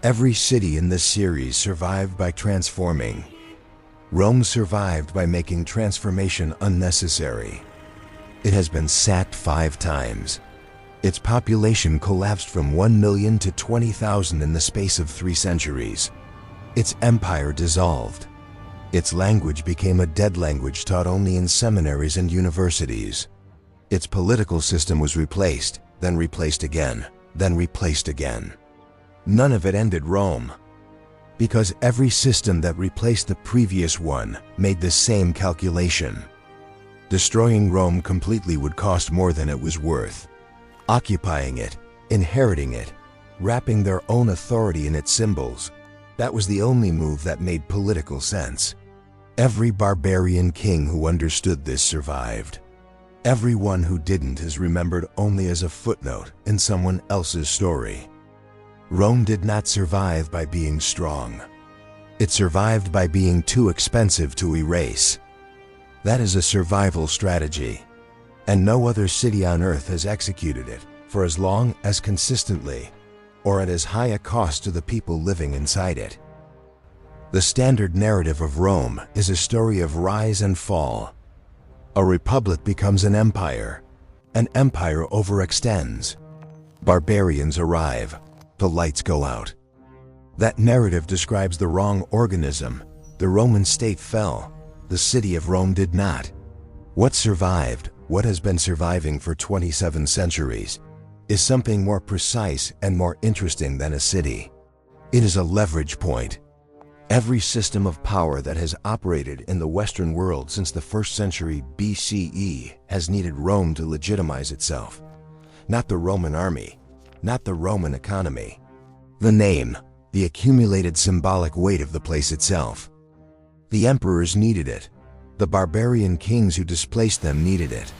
Every city in this series survived by transforming. Rome survived by making transformation unnecessary. It has been sacked 5 times. Its population collapsed from 1 million to 20,000 in the space of 3 centuries. Its empire dissolved. Its language became a dead language taught only in seminaries and universities. Its political system was replaced, then replaced again, then replaced again. None of it ended Rome, because every system that replaced the previous one made the same calculation. Destroying Rome completely would cost more than it was worth. Occupying it, inheriting it, wrapping their own authority in its symbols, that was the only move that made political sense. Every barbarian king who understood this survived. Everyone who didn't is remembered only as a footnote in someone else's story. Rome did not survive by being strong. It survived by being too expensive to erase. That is a survival strategy, and no other city on earth has executed it for as long as consistently, or at as high a cost to the people living inside it. The standard narrative of Rome is a story of rise and fall. A republic becomes an empire overextends. Barbarians arrive, the lights go out. That narrative describes the wrong organism. The Roman state fell. The city of Rome did not. What survived, what has been surviving for 27 centuries, is something more precise and more interesting than a city. It is a leverage point. Every system of power that has operated in the Western world since the 1st century BCE has needed Rome to legitimize itself. Not the Roman army, not the Roman economy. The name, the accumulated symbolic weight of the place itself. The emperors needed it. The barbarian kings who displaced them needed it.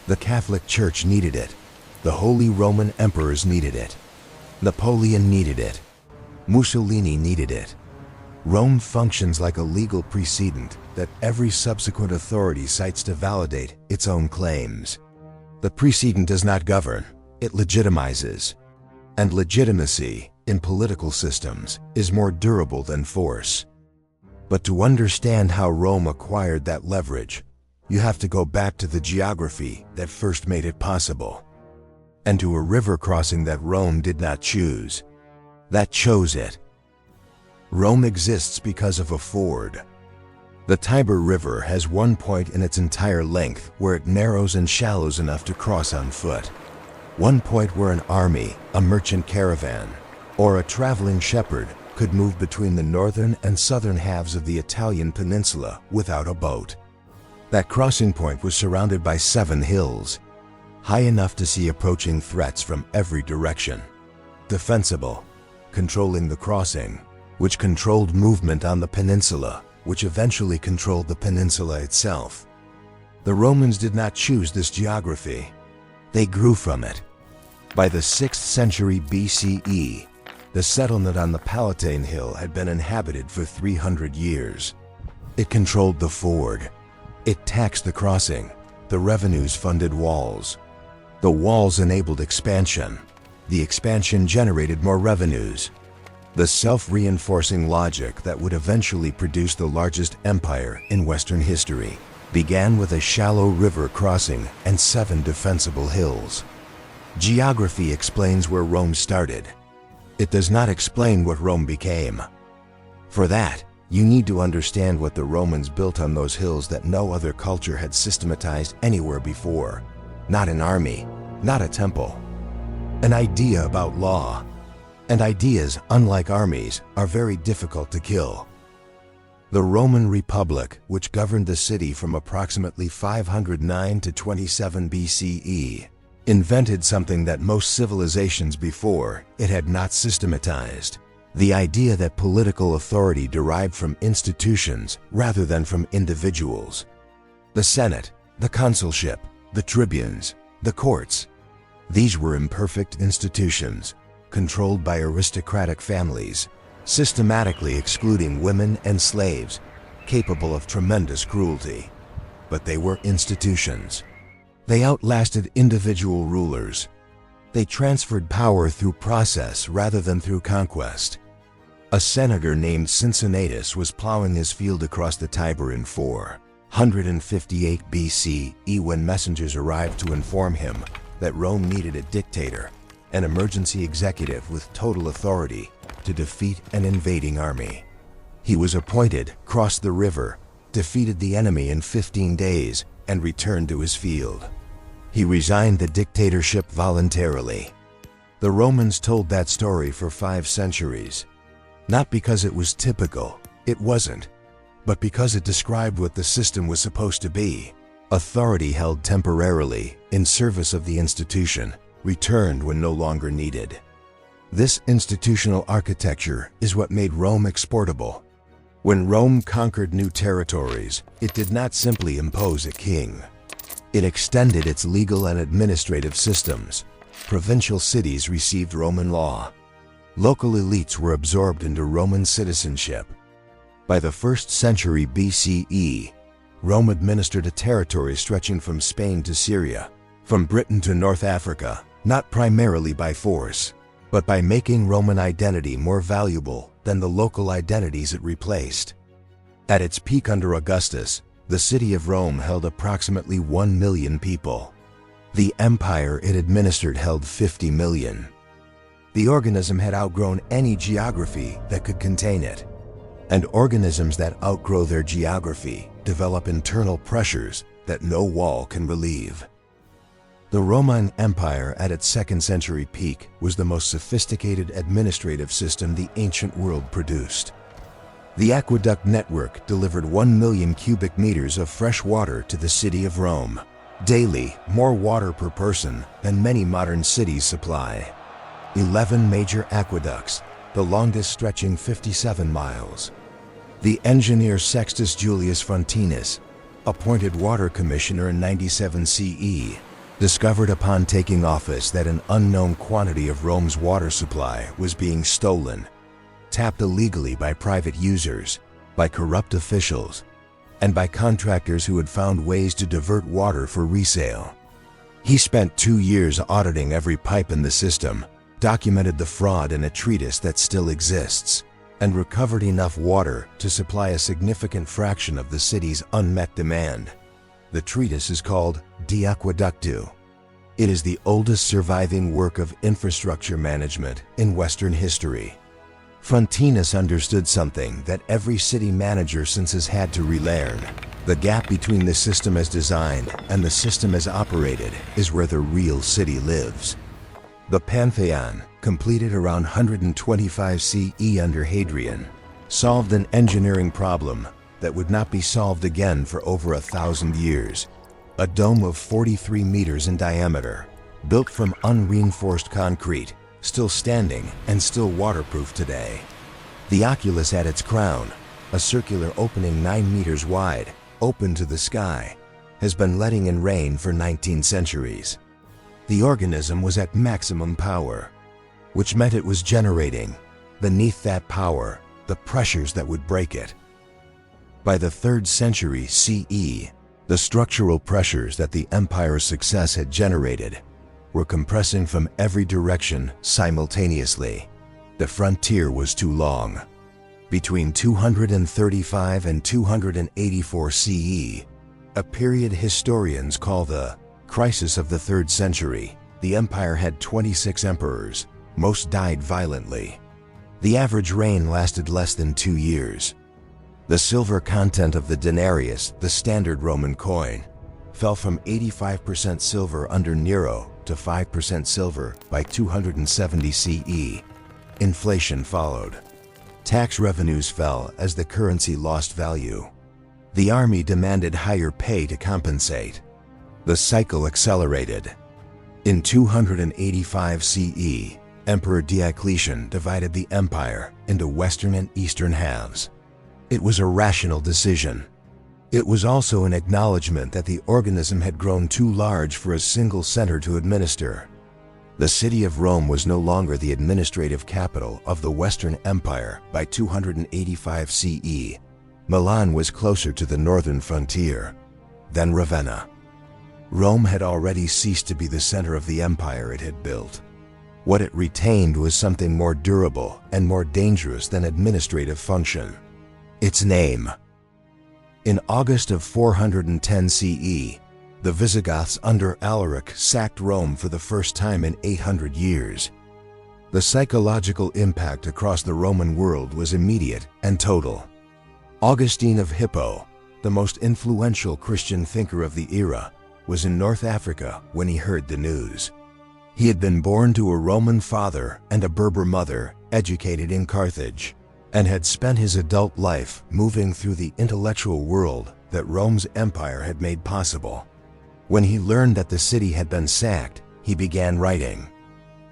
The Catholic Church needed it. The Holy Roman emperors needed it. Napoleon needed it. Mussolini needed it. Rome functions like a legal precedent that every subsequent authority cites to validate its own claims. The precedent does not govern, it legitimizes. And legitimacy, in political systems, is more durable than force. But to understand how Rome acquired that leverage, you have to go back to the geography that first made it possible, and to a river crossing that Rome did not choose, that chose it. Rome exists because of a ford. The Tiber River has one point in its entire length where it narrows and shallows enough to cross on foot. One point where an army, a merchant caravan, or a traveling shepherd could move between the northern and southern halves of the Italian peninsula without a boat. That crossing point was surrounded by 7 hills, high enough to see approaching threats from every direction. Defensible, controlling the crossing, which controlled movement on the peninsula, which eventually controlled the peninsula itself. The Romans did not choose this geography. They grew from it. By the 6th century BCE, the settlement on the Palatine Hill had been inhabited for 300 years. It controlled the ford. It taxed the crossing. The revenues funded walls. The walls enabled expansion. The expansion generated more revenues. The self-reinforcing logic that would eventually produce the largest empire in Western history began with a shallow river crossing and 7 defensible hills. Geography explains where Rome started. It does not explain what Rome became. For that, you need to understand what the Romans built on those hills that no other culture had systematized anywhere before. Not an army, not a temple. An idea about law. And ideas, unlike armies, are very difficult to kill. The Roman Republic, which governed the city from approximately 509 to 27 BCE, invented something that most civilizations before it had not systematized. The idea that political authority derived from institutions rather than from individuals. The Senate, the consulship, the tribunes, the courts. These were imperfect institutions, controlled by aristocratic families, systematically excluding women and slaves, capable of tremendous cruelty. But they were institutions. They outlasted individual rulers. They transferred power through process rather than through conquest. A senator named Cincinnatus was plowing his field across the Tiber in 458 BCE when messengers arrived to inform him that Rome needed a dictator, an emergency executive with total authority to defeat an invading army. He was appointed, crossed the river, defeated the enemy in 15 days, and returned to his field. He resigned the dictatorship voluntarily. The Romans told that story for 5 centuries. Not because it was typical, it wasn't, but because it described what the system was supposed to be. Authority held temporarily, in service of the institution, returned when no longer needed. This institutional architecture is what made Rome exportable. When Rome conquered new territories, it did not simply impose a king. It extended its legal and administrative systems. Provincial cities received Roman law. Local elites were absorbed into Roman citizenship. By the 1st century BCE, Rome administered a territory stretching from Spain to Syria, from Britain to North Africa, not primarily by force, but by making Roman identity more valuable than the local identities it replaced. At its peak under Augustus, the city of Rome held approximately 1 million people. The empire it administered held 50 million. The organism had outgrown any geography that could contain it. And organisms that outgrow their geography develop internal pressures that no wall can relieve. The Roman Empire at its 2nd century peak was the most sophisticated administrative system the ancient world produced. The aqueduct network delivered 1 million cubic meters of fresh water to the city of Rome. Daily, more water per person than many modern cities supply. 11 major aqueducts, the longest stretching 57 miles. The engineer Sextus Julius Frontinus, appointed water commissioner in 97 CE, discovered upon taking office that an unknown quantity of Rome's water supply was being stolen, tapped illegally by private users, by corrupt officials, and by contractors who had found ways to divert water for resale. He spent 2 years auditing every pipe in the system, documented the fraud in a treatise that still exists, and recovered enough water to supply a significant fraction of the city's unmet demand. The treatise is called De Aqueductu. It is the oldest surviving work of infrastructure management in Western history. Frontinus understood something that every city manager since has had to relearn. The gap between the system as designed and the system as operated is where the real city lives. The Pantheon, completed around 125 CE under Hadrian, solved an engineering problem that would not be solved again for over 1,000 years. A dome of 43 meters in diameter, built from unreinforced concrete, still standing and still waterproof today. The oculus at its crown, a circular opening 9 meters wide, open to the sky, has been letting in rain for 19 centuries. The organism was at maximum power, which meant it was generating, beneath that power, the pressures that would break it. By the 3rd century CE, the structural pressures that the empire's success had generated were compressing from every direction simultaneously. The frontier was too long. Between 235 and 284 CE, a period historians call the crisis of the 3rd century, the empire had 26 emperors. Most died violently. The average reign lasted less than 2 years. The silver content of the denarius, the standard Roman coin, fell from 85% silver under Nero to 5% silver by 270 CE. Inflation followed. Tax revenues fell as the currency lost value. The army demanded higher pay to compensate. The cycle accelerated. In 285 CE, Emperor Diocletian divided the empire into western and eastern halves. It was a rational decision. It was also an acknowledgement that the organism had grown too large for a single center to administer. The city of Rome was no longer the administrative capital of the Western Empire by 285 CE. Milan was closer to the northern frontier than Ravenna. Rome had already ceased to be the center of the empire it had built. What it retained was something more durable and more dangerous than administrative function: its name. In August of 410 CE, the Visigoths under Alaric sacked Rome for the first time in 800 years. The psychological impact across the Roman world was immediate and total. Augustine of Hippo, the most influential Christian thinker of the era, was in North Africa when he heard the news. He had been born to a Roman father and a Berber mother, educated in Carthage, and had spent his adult life moving through the intellectual world that Rome's empire had made possible. When he learned that the city had been sacked, he began writing.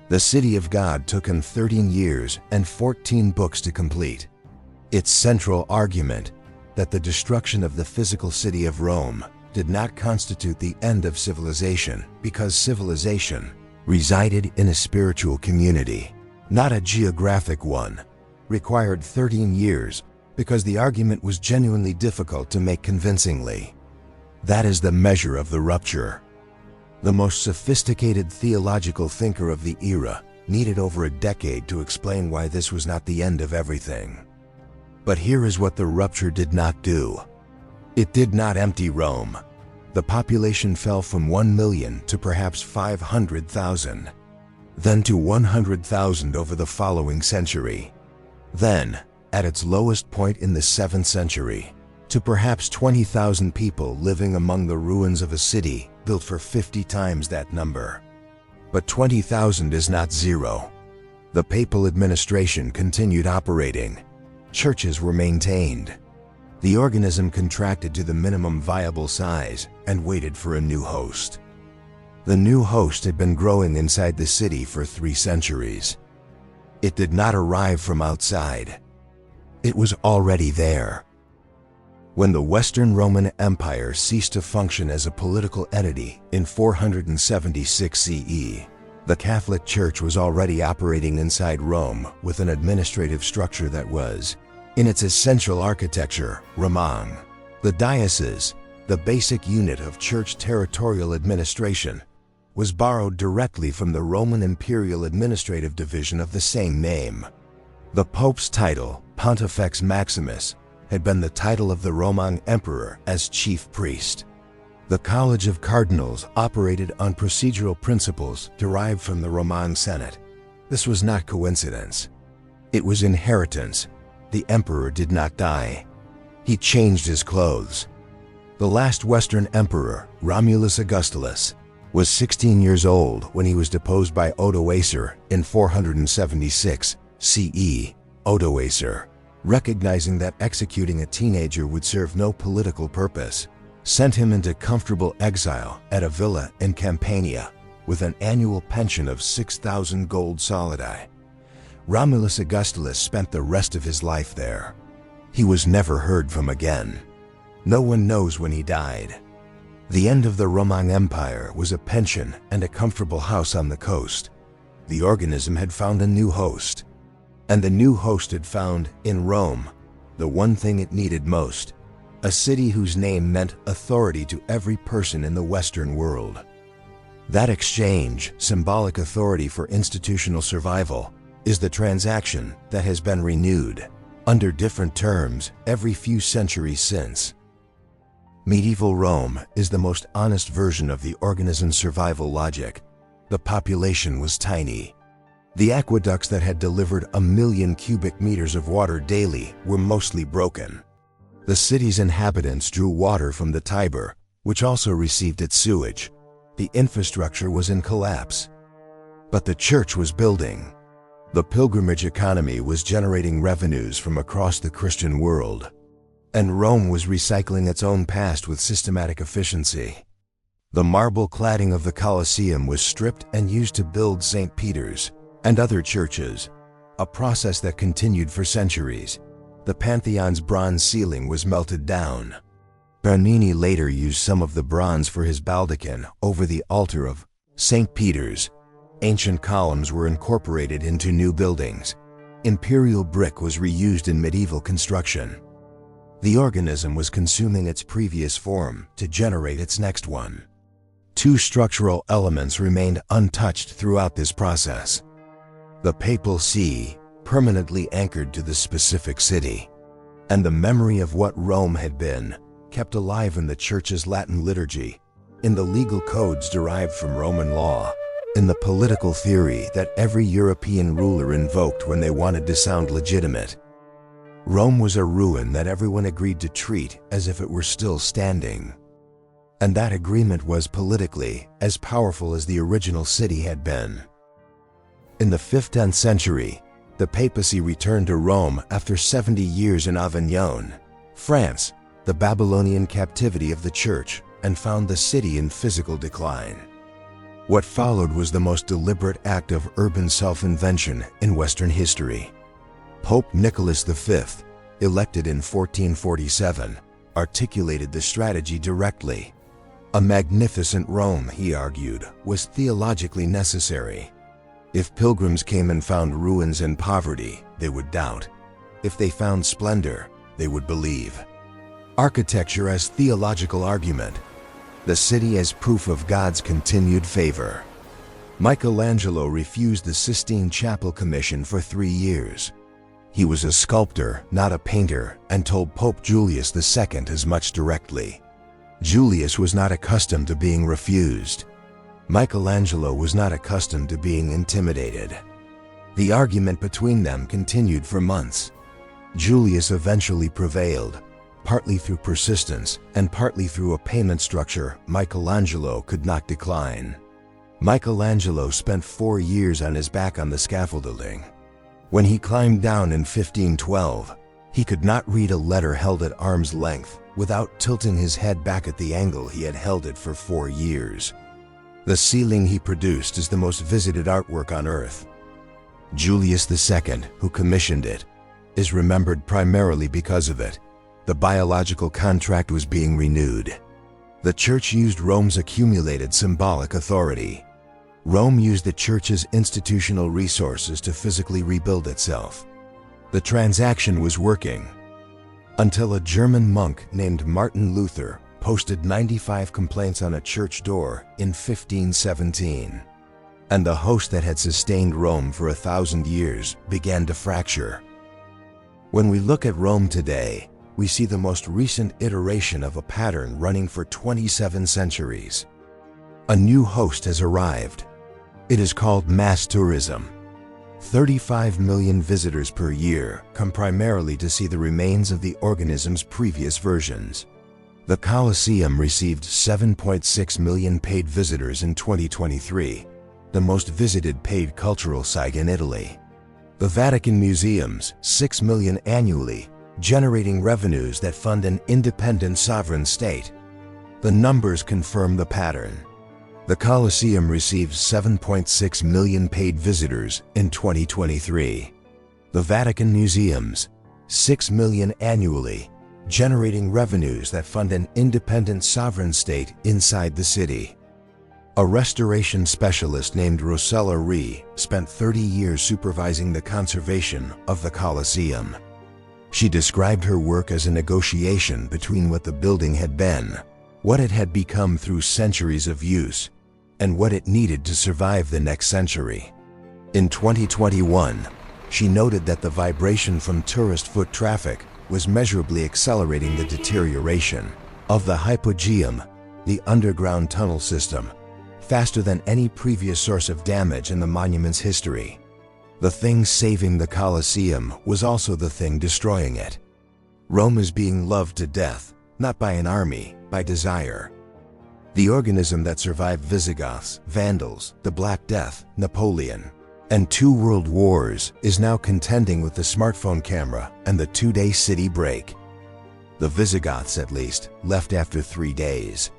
The City of God took him 13 years and 14 books to complete. Its central argument, that the destruction of the physical city of Rome did not constitute the end of civilization, because civilization resided in a spiritual community, not a geographic one, required 13 years because the argument was genuinely difficult to make convincingly. That is the measure of the rupture. The most sophisticated theological thinker of the era needed over a decade to explain why this was not the end of everything. But here is what the rupture did not do. It did not empty Rome. The population fell from 1 million to perhaps 500,000, then to 100,000 over the following century. Then, at its lowest point in the 7th century, to perhaps 20,000 people living among the ruins of a city built for 50 times that number. But 20,000 is not zero. The papal administration continued operating. Churches were maintained. The organism contracted to the minimum viable size and waited for a new host. The new host had been growing inside the city for 3 centuries. It did not arrive from outside. It was already there. When the Western Roman Empire ceased to function as a political entity in 476 CE, the Catholic Church was already operating inside Rome with an administrative structure that was, in its essential architecture, Romang. The diocese, the basic unit of church territorial administration, was borrowed directly from the Roman imperial administrative division of the same name. The Pope's title, Pontifex Maximus, had been the title of the Roman emperor as chief priest. The College of Cardinals operated on procedural principles derived from the Roman Senate. This was not coincidence. It was inheritance. The emperor did not die. He changed his clothes. The last Western emperor, Romulus Augustulus, was 16 years old when he was deposed by Odoacer in 476 CE. Odoacer, recognizing that executing a teenager would serve no political purpose, sent him into comfortable exile at a villa in Campania with an annual pension of 6,000 gold solidi. Romulus Augustulus spent the rest of his life there. He was never heard from again. No one knows when he died. The end of the Roman Empire was a pension and a comfortable house on the coast. The organism had found a new host. And the new host had found, in Rome, the one thing it needed most: a city whose name meant authority to every person in the Western world. That exchange, symbolic authority for institutional survival, is the transaction that has been renewed, under different terms, every few centuries since. Medieval Rome is the most honest version of the organism's survival logic. The population was tiny. The aqueducts that had delivered 1 million cubic meters of water daily were mostly broken. The city's inhabitants drew water from the Tiber, which also received its sewage. The infrastructure was in collapse. But the church was building. The pilgrimage economy was generating revenues from across the Christian world. And Rome was recycling its own past with systematic efficiency. The marble cladding of the Colosseum was stripped and used to build St. Peter's and other churches, a process that continued for centuries. The Pantheon's bronze ceiling was melted down. Bernini later used some of the bronze for his baldachin over the altar of St. Peter's. Ancient columns were incorporated into new buildings. Imperial brick was reused in medieval construction. The organism was consuming its previous form to generate its next one. 2 structural elements remained untouched throughout this process: The papal see, permanently anchored to the specific city. And the memory of what Rome had been, kept alive in the Church's Latin liturgy, in the legal codes derived from Roman law, in the political theory that every European ruler invoked when they wanted to sound legitimate. Rome was a ruin that everyone agreed to treat as if it were still standing. And that agreement was politically as powerful as the original city had been. In the 5th century, the papacy returned to Rome after 70 years in Avignon, France, the Babylonian captivity of the Church, and found the city in physical decline. What followed was the most deliberate act of urban self-invention in Western history. Pope Nicholas V, elected in 1447, articulated the strategy directly. A magnificent Rome, he argued, was theologically necessary. If pilgrims came and found ruins and poverty, they would doubt. If they found splendor, they would believe. Architecture as theological argument. The city as proof of God's continued favor. Michelangelo refused the Sistine Chapel commission for 3 years. He was a sculptor, not a painter, and told Pope Julius II as much directly. Julius was not accustomed to being refused. Michelangelo was not accustomed to being intimidated. The argument between them continued for months. Julius eventually prevailed, partly through persistence and partly through a payment structure Michelangelo could not decline. Michelangelo spent 4 years on his back on the scaffolding. When he climbed down in 1512, he could not read a letter held at arm's length without tilting his head back at the angle he had held it for 4 years. The ceiling he produced is the most visited artwork on earth. Julius II, who commissioned it, is remembered primarily because of it. The biological contract was being renewed. The Church used Rome's accumulated symbolic authority. Rome used the Church's institutional resources to physically rebuild itself. The transaction was working. Until a German monk named Martin Luther posted 95 complaints on a church door in 1517. And the host that had sustained Rome for 1,000 years began to fracture. When we look at Rome today, we see the most recent iteration of a pattern running for 27 centuries. A new host has arrived. It is called mass tourism. 35 million visitors per year come primarily to see the remains of the organism's previous versions. The Colosseum received 7.6 million paid visitors in 2023, the most visited paid cultural site in Italy. The Vatican museums, 6 million annually, generating revenues that fund an independent sovereign state. The numbers confirm the pattern. The Colosseum received 7.6 million paid visitors in 2023. The Vatican museums, 6 million annually, generating revenues that fund an independent sovereign state inside the city. A restoration specialist named Rossella Ree spent 30 years supervising the conservation of the Colosseum. She described her work as a negotiation between what the building had been, what it had become through centuries of use, and what it needed to survive the next century. In 2021, she noted that the vibration from tourist foot traffic was measurably accelerating the deterioration of the hypogeum, the underground tunnel system, faster than any previous source of damage in the monument's history. The thing saving the Colosseum was also the thing destroying it. Rome is being loved to death, not by an army, by desire. The organism that survived Visigoths, Vandals, the Black Death, Napoleon, and 2 world wars is now contending with the smartphone camera and the 2-day city break. The Visigoths, at least, left after 3 days.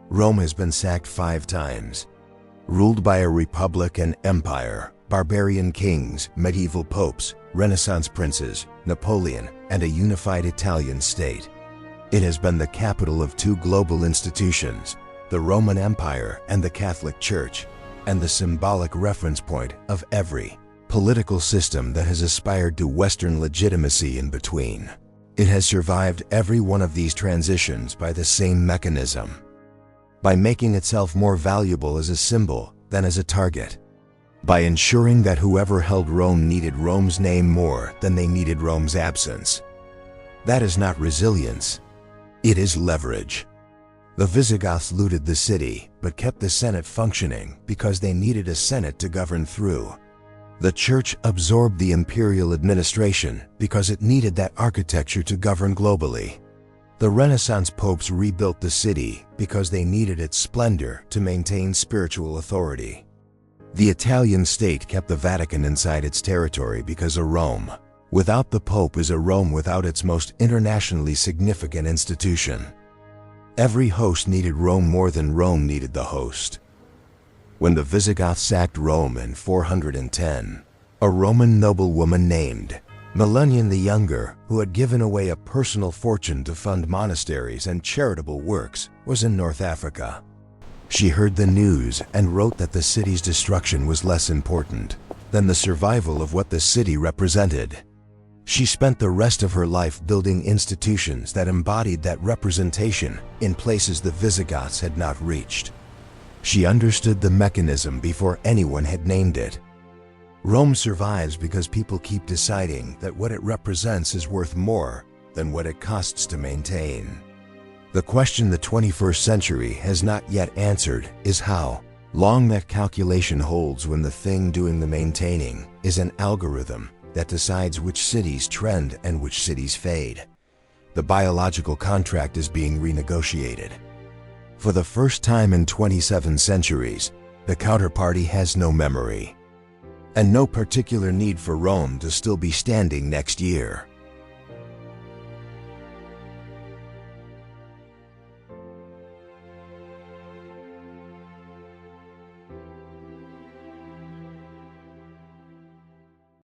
Rome has been sacked 5 times. Ruled by a republic and empire, barbarian kings, medieval popes, Renaissance princes, Napoleon, and a unified Italian state. It has been the capital of 2 global institutions, the Roman Empire and the Catholic Church, and the symbolic reference point of every political system that has aspired to Western legitimacy in between. It has survived every one of these transitions by the same mechanism. By making itself more valuable as a symbol than as a target. by ensuring that whoever held Rome needed Rome's name more than they needed Rome's absence. That is not resilience. It is leverage. The Visigoths looted the city, but kept the Senate functioning because they needed a Senate to govern through. The Church absorbed the imperial administration because it needed that architecture to govern globally. The Renaissance popes rebuilt the city because they needed its splendor to maintain spiritual authority. The Italian state kept the Vatican inside its territory because a Rome without the Pope is a Rome without its most internationally significant institution. Every host needed Rome more than Rome needed the host. When the Visigoths sacked Rome in 410, a Roman noblewoman named Melanion the Younger, who had given away a personal fortune to fund monasteries and charitable works, was in North Africa. She heard the news and wrote that the city's destruction was less important than the survival of what the city represented. She spent the rest of her life building institutions that embodied that representation in places the Visigoths had not reached. She understood the mechanism before anyone had named it. Rome survives because people keep deciding that what it represents is worth more than what it costs to maintain. The question the 21st century has not yet answered is how long that calculation holds when the thing doing the maintaining is an algorithm that decides which cities trend and which cities fade. The biological contract is being renegotiated. For the first time in 27 centuries, the counterparty has no memory, and no particular need for Rome to still be standing next year.